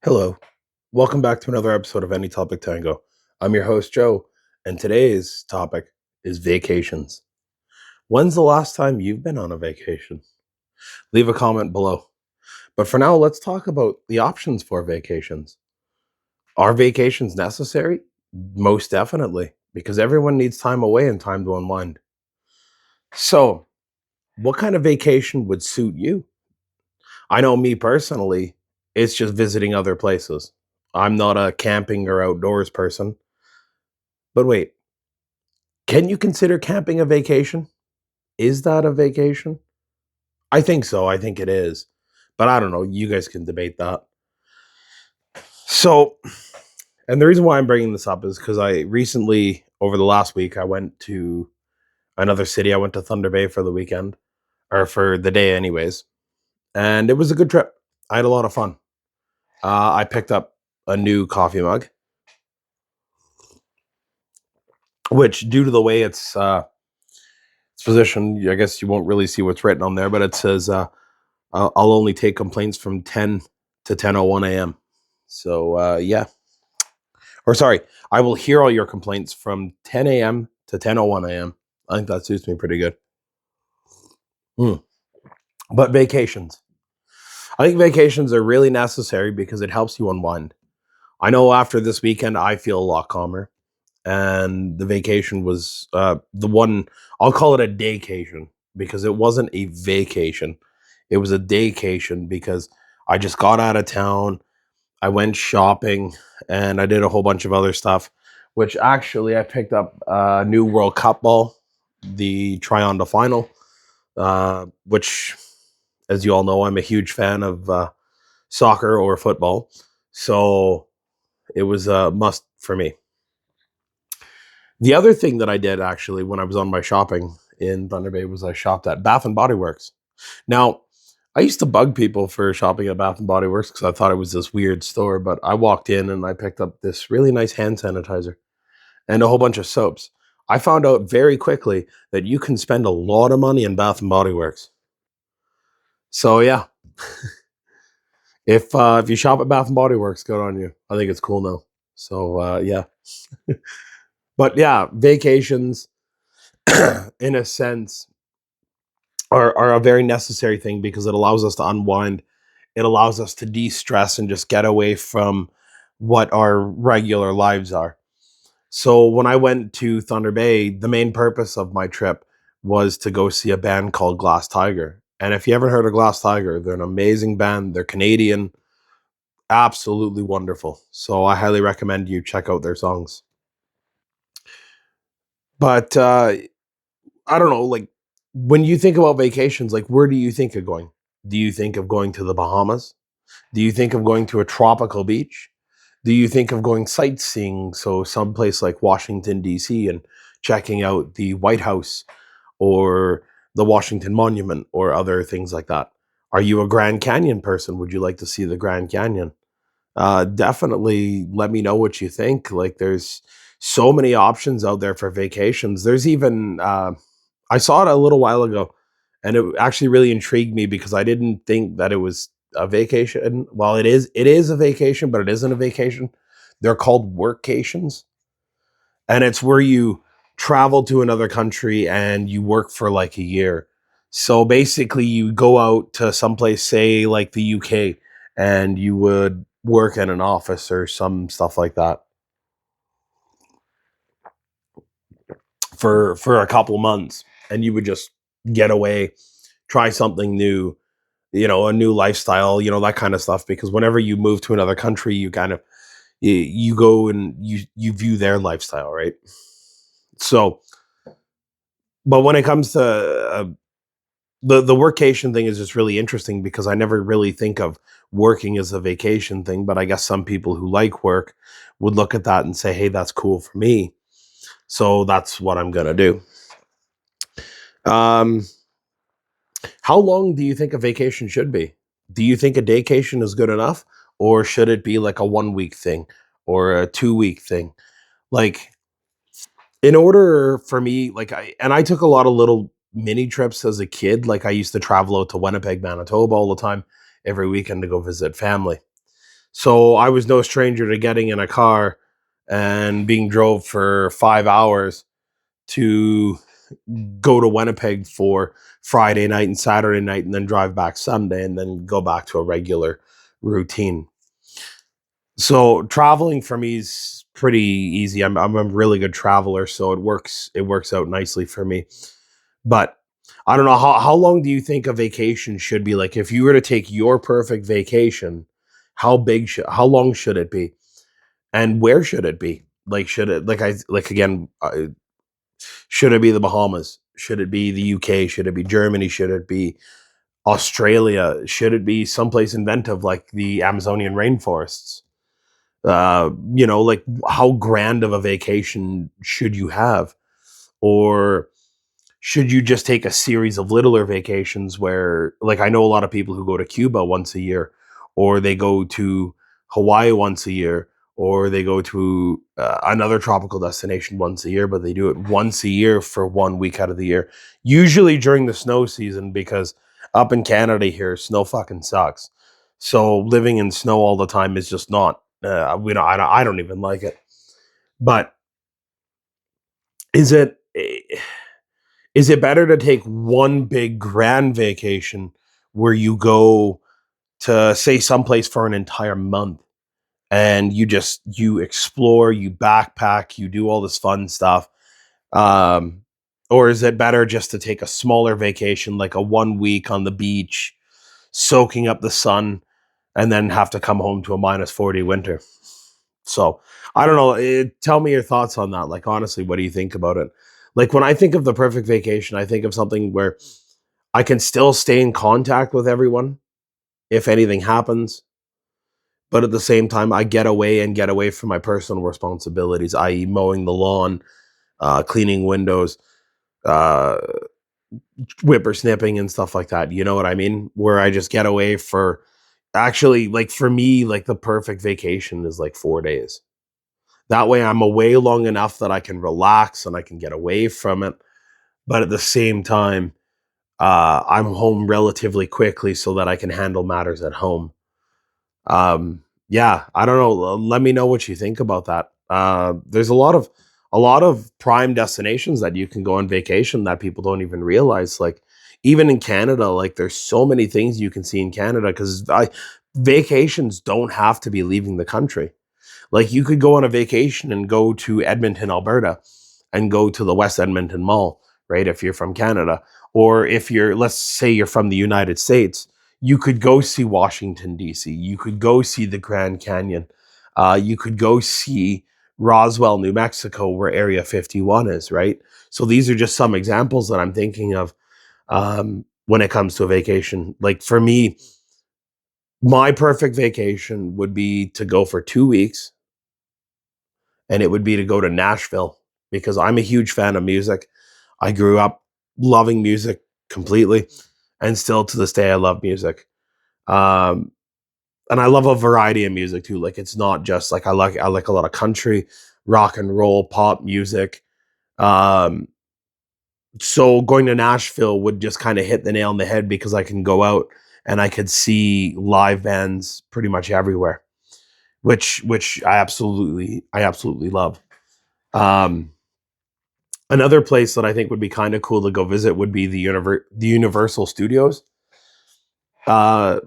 Hello. Welcome back to another episode of Any Topic Tango. I'm your host, Joe, and today's topic is vacations. When's the last time you've been on a vacation? Leave a comment below. But for now, let's talk about the options for vacations. Are vacations necessary? Most definitely, because everyone needs time away and time to unwind. So, what kind of vacation would suit you? I know me personally, it's just visiting other places. I'm not a camping or outdoors person. But wait, can you consider camping a vacation? Is that a vacation? I think so. I think it is. But I don't know. You guys can debate that. So, and the reason why I'm bringing this up is because I recently, over the last week, I went to another city. I went to Thunder Bay for the weekend, or for the day, anyways. And it was a good trip. I had a lot of fun. I picked up a new coffee mug, which, due to the way it's positioned, I guess you won't really see what's written on there, but it says, I'll only take complaints from 10 to 10:01 a.m. So yeah, or sorry, I will hear all your complaints from 10 a.m. to 10:01 a.m. I think that suits me pretty good. Mm. But vacations, I think vacations are really necessary because it helps you unwind. I know after this weekend, I feel a lot calmer, and the vacation was the one. I'll call it a daycation because it wasn't a vacation; it was a daycation because I just got out of town. I went shopping and I did a whole bunch of other stuff, which actually I picked up a new World Cup ball, the Try on the Final, which, as you all know, I'm a huge fan of soccer or football. So it was a must for me. The other thing that I did actually when I was on my shopping in Thunder Bay was I shopped at Bath and Body Works. Now, I used to bug people for shopping at Bath and Body Works because I thought it was this weird store, but I walked in and I picked up this really nice hand sanitizer and a whole bunch of soaps. I found out very quickly that you can spend a lot of money in Bath and Body Works. So yeah, if you shop at Bath and Body Works, good on you. I think it's cool now. So yeah, but yeah, vacations in a sense are a very necessary thing because it allows us to unwind. It allows us to de-stress and just get away from what our regular lives are. So when I went to Thunder Bay, the main purpose of my trip was to go see a band called Glass Tiger. And if you haven't heard of Glass Tiger, they're an amazing band. They're Canadian, absolutely wonderful. So I highly recommend you check out their songs. But I don't know, like when you think about vacations, like where do you think of going? Do you think of going to the Bahamas? Do you think of going to a tropical beach? Do you think of going sightseeing, so someplace like Washington D.C. and checking out the White House or the Washington Monument or other things like that? Are you a Grand Canyon person? Would you like to see the Grand Canyon? Definitely let me know what you think. Like, there's so many options out there for vacations. There's even I saw it a little while ago, and it actually really intrigued me because I didn't think that it was a vacation. Well, it is a vacation, but it isn't a vacation. They're called workcations, and it's where you travel to another country and you work for like a year. So basically, you go out to someplace, say like the UK, and you would work in an office or some stuff like that for a couple months, and you would just get away, try something new, a new lifestyle, that kind of stuff. Because whenever you move to another country, you kind of you go and you view their lifestyle, right? So, but when it comes to the workation thing is just really interesting because I never really think of working as a vacation thing, but I guess some people who like work would look at that and say, "Hey, that's cool for me." So that's what I'm gonna do. Um, how long do you think a vacation should be? Do you think a daycation is good enough, or should it be like a 1 week thing or a 2 week thing? Like, in order for me, like I took a lot of little mini trips as a kid. Like I used to travel out to Winnipeg, Manitoba all the time, every weekend to go visit family. So I was no stranger to getting in a car and being drove for 5 hours to go to Winnipeg for Friday night and Saturday night, and then drive back Sunday, and then go back to a regular routine. So traveling for me is pretty easy. I'm a really good traveler, so it works out nicely for me. But I don't know, how long do you think a vacation should be? Like, if you were to take your perfect vacation, how long should it be? And where should it be? Like, should it, like, again, should it be the Bahamas? Should it be the UK? Should it be Germany? Should it be Australia? Should it be someplace inventive like the Amazonian rainforests? Like, how grand of a vacation should you have? Or should you just take a series of littler vacations where, like, I know a lot of people who go to Cuba once a year, or they go to Hawaii once a year, or they go to another tropical destination once a year, but they do it once a year for 1 week out of the year, usually during the snow season, because up in Canada here, snow fucking sucks. So living in snow all the time is just not, I don't even like it. But is it, is it better to take one big grand vacation where you go to, say, someplace for an entire month, and you explore, you backpack, you do all this fun stuff? Um, or is it better just to take a smaller vacation, like a 1 week on the beach, soaking up the sun, and then have to come home to a -40 winter? So I don't know. Tell me your thoughts on that. Like, honestly, what do you think about it? Like, when I think of the perfect vacation, I think of something where I can still stay in contact with everyone if anything happens, but at the same time, I get away from my personal responsibilities, i.e., mowing the lawn, cleaning windows, uh, whippersnipping, and stuff like that. You know what I mean? Where I just get away for, actually, like, for me, like, the perfect vacation is like 4 days. That way, I'm away long enough that I can relax and I can get away from it. But at the same time, I'm home relatively quickly so that I can handle matters at home. Yeah, I don't know. Let me know what you think about that. There's a lot of prime destinations that you can go on vacation that people don't even realize. Like, even in Canada, like, there's so many things you can see in Canada, because vacations don't have to be leaving the country. Like, you could go on a vacation and go to Edmonton, Alberta, and go to the West Edmonton Mall, right? If you're from Canada, or if you're, let's say you're from the United States, you could go see Washington, D.C. You could go see the Grand Canyon. You could go see Roswell, New Mexico, where Area 51 is, right? So these are just some examples that I'm thinking of when it comes to a vacation. Like, for me, my perfect vacation would be to go for 2 weeks, and it would be to go to Nashville, because I'm a huge fan of music. I grew up loving music completely, and still to this day I love music. Um, and I love a variety of music too. Like, it's not just like, I like a lot of country, rock and roll, pop music. Um, so going to Nashville would just kind of hit the nail on the head, because I can go out and I could see live bands pretty much everywhere, which I absolutely love. Um, Another place that I think would be kind of cool to go visit would be the Universal Studios uh,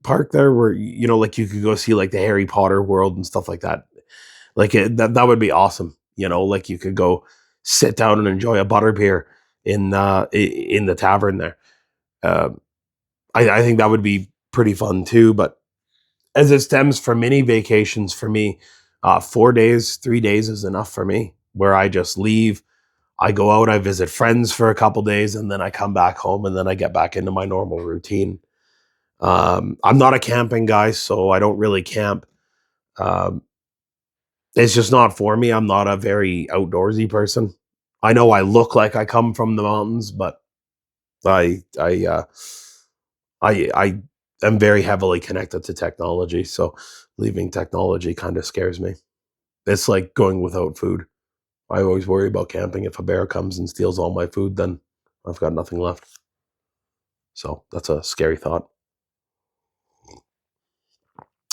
park there, where, like, you could go see, like, the Harry Potter world and stuff like that. Like, that would be awesome. Like, you could go sit down and enjoy a butterbeer in the tavern there. Um, I think that would be pretty fun too. But as it stems for mini vacations, for me, 4 days, 3 days is enough for me. Where I just leave, I go out, I visit friends for a couple days, and then I come back home, and then I get back into my normal routine. I'm not a camping guy, so I don't really camp. Um, it's just not for me. I'm not a very outdoorsy person. I know I look like I come from the mountains, but I I uh, I am very heavily connected to technology, so leaving technology kind of scares me. It's like going without food. I always worry about camping. If a bear comes and steals all my food, then I've got nothing left. So that's a scary thought.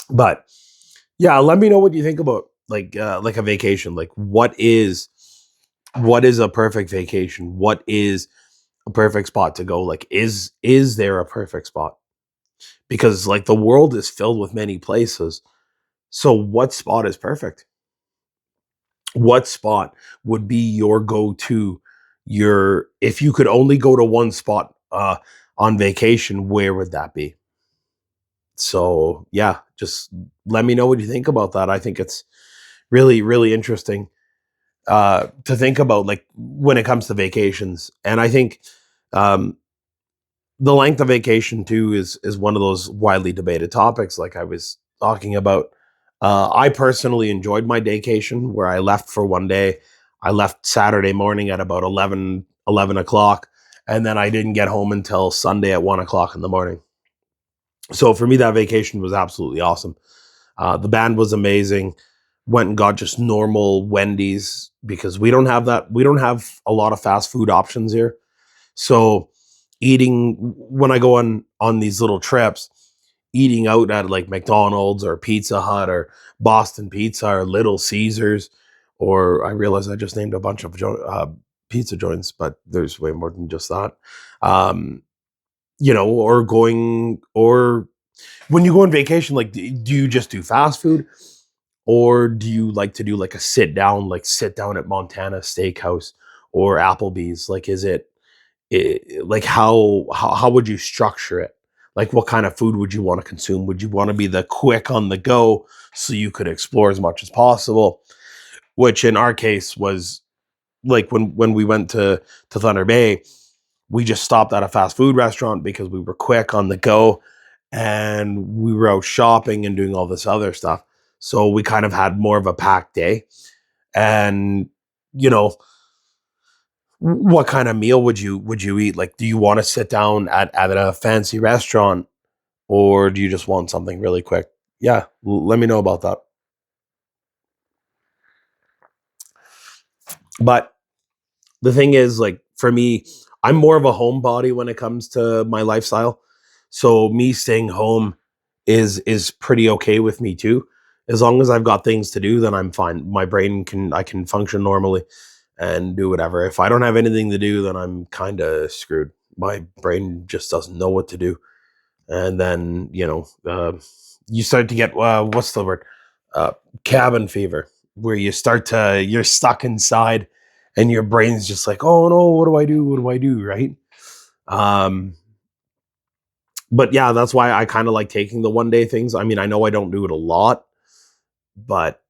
But yeah, let me know what you think about like a vacation. Like what is a perfect vacation? What is a perfect spot to go? Like is there a perfect spot? Because like the world is filled with many places. So what spot is perfect? What spot would be your go-to, your if you could only go to one spot on vacation, where would that be? So yeah, just let me know what you think about that. I think it's really, really interesting to think about, like when it comes to vacations. And I think um, the length of vacation too is one of those widely debated topics. Like I was talking about, I personally enjoyed my daycation where I left for one day. I left Saturday morning at about 11 o'clock, and then I didn't get home until Sunday at 1 o'clock in the morning. So for me, that vacation was absolutely awesome. The band was amazing. Went and got just normal Wendy's because we don't have that. We don't have a lot of fast food options here. So eating when I go on these little trips, eating out at like McDonald's or Pizza Hut or Boston Pizza or Little Caesars, or I realize I just named a bunch of pizza joints, but there's way more than just that. Um, or going or when you go on vacation, like do you just do fast food? Or do you like to do like a sit down at Montana Steakhouse or Applebee's? Like, is like how would you structure it? Like, what kind of food would you want to consume? Would you want to be the quick on the go so you could explore as much as possible? Which in our case was like when we went to Thunder Bay, we just stopped at a fast food restaurant because we were quick on the go and we were out shopping and doing all this other stuff. So we kind of had more of a packed day. And you know, what kind of meal would you eat? Like, do you want to sit down at a fancy restaurant or do you just want something really quick? Yeah, let me know about that. But the thing is, like for me, I'm more of a homebody when it comes to my lifestyle. So me staying home is pretty okay with me too. As long as I've got things to do, then I'm fine. My brain can I can function normally and do whatever. If I don't have anything to do, then I'm kind of screwed. My brain just doesn't know what to do, and then you start to get what's the word, uh, cabin fever, where you're stuck inside, and your brain's just like, oh no, what do I do? What do I do? Right? Um, but yeah, that's why I kind of like taking the one day things. I mean, I know I don't do it a lot, but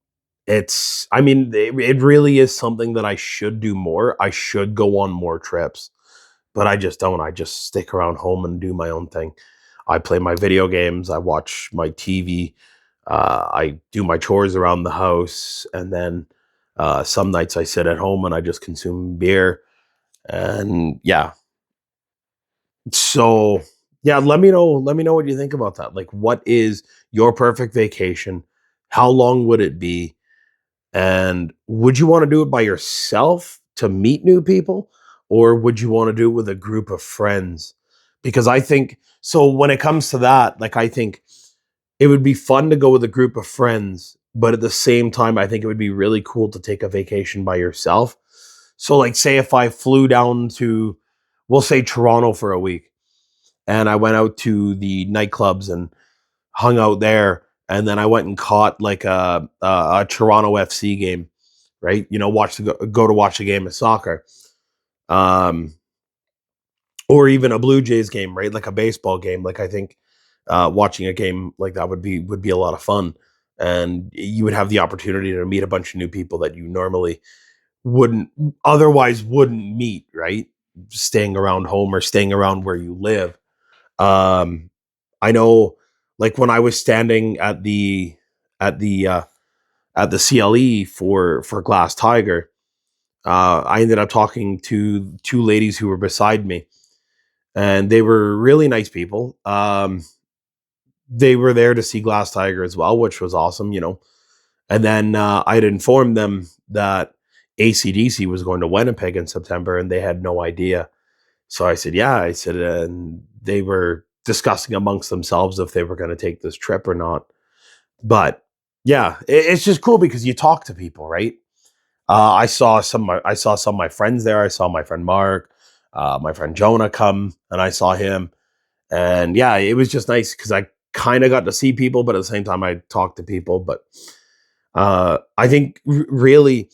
I mean, it really is something that I should do more. I should go on more trips, but I just don't. I just stick around home and do my own thing. I play my video games, I watch my TV, I do my chores around the house, and then some nights I sit at home and I just consume beer. And yeah, so yeah, let me know what you think about that. Like, what is your perfect vacation? How long would it be? And would you want to do it by yourself to meet new people, or would you want to do it with a group of friends? Because I think so when it comes to that, like I think it would be fun to go with a group of friends, but at the same time, I think it would be really cool to take a vacation by yourself. So, like, say if I flew down to, we'll say Toronto for a week, and I went out to the nightclubs and hung out there, and then I went and caught like a Toronto FC game, right? Watch go to watch a game of soccer, um, or even a Blue Jays game, right? Like a baseball game. Like I think watching a game like that would be a lot of fun, and you would have the opportunity to meet a bunch of new people that you normally wouldn't otherwise wouldn't meet, right? Staying around home or staying around where you live. Um, I know, like when I was standing at the uh, at the CLE for Glass Tiger, I ended up talking to two ladies who were beside me, and they were really nice people. They were there to see Glass Tiger as well, which was awesome. And then I'd informed them that ACDC was going to Winnipeg in September, and they had no idea. So I said, yeah, I said, and they were discussing amongst themselves if they were going to take this trip or not. But yeah, it's just cool because you talk to people, right? I saw some of my friends there. I saw my friend Mark, my friend Jonah come, and I saw him. And yeah, it was just nice because I kind of got to see people, but at the same time, I talked to people. But I think really,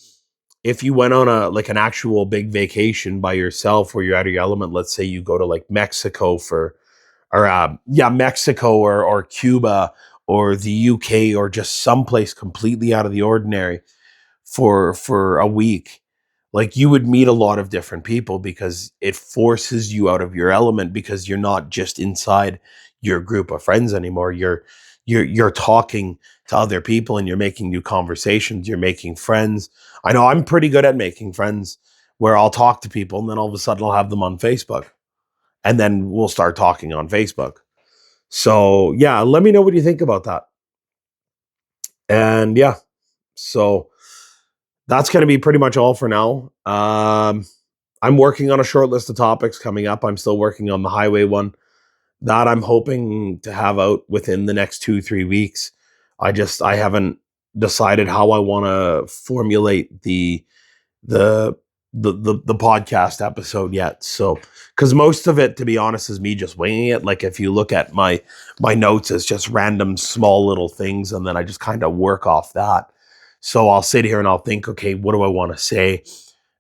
if you went on a like an actual big vacation by yourself, where you're out of your element, let's say you go to like Mexico for, or yeah, Mexico or Cuba or the UK or just someplace completely out of the ordinary for a week, like you would meet a lot of different people because it forces you out of your element because you're not just inside your group of friends anymore. You're talking to other people and you're making new conversations, you're making friends. I know I'm pretty good at making friends, where I'll talk to people and then all of a sudden I'll have them on Facebook and then we'll start talking on Facebook. So yeah, let me know what you think about that. And yeah, so that's going to be pretty much all for now. I'm working on a short list of topics coming up. I'm still working on the highway one that I'm hoping to have out within the next 2, 3 weeks. I haven't decided how I want to formulate the the podcast episode yet. So, because most of it, to be honest, is me just winging it. Like if you look at my notes, it's just random small little things, and then I just kind of work off that. So I'll sit here and I'll think, okay, what do I want to say,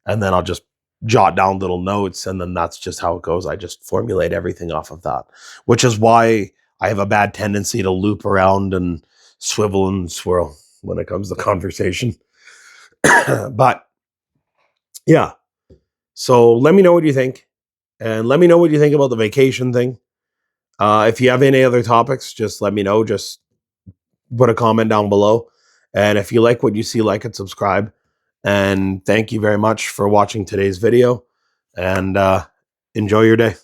and then I'll just jot down little notes, and then that's just how it goes. I just formulate everything off of that, which is why I have a bad tendency to loop around and swivel and swirl when it comes to conversation. But yeah, so let me know what you think, and let me know what you think about the vacation thing. If you have any other topics, just let me know. Just put a comment down below. And if you like what you see, like and subscribe. And thank you very much for watching today's video. And enjoy your day.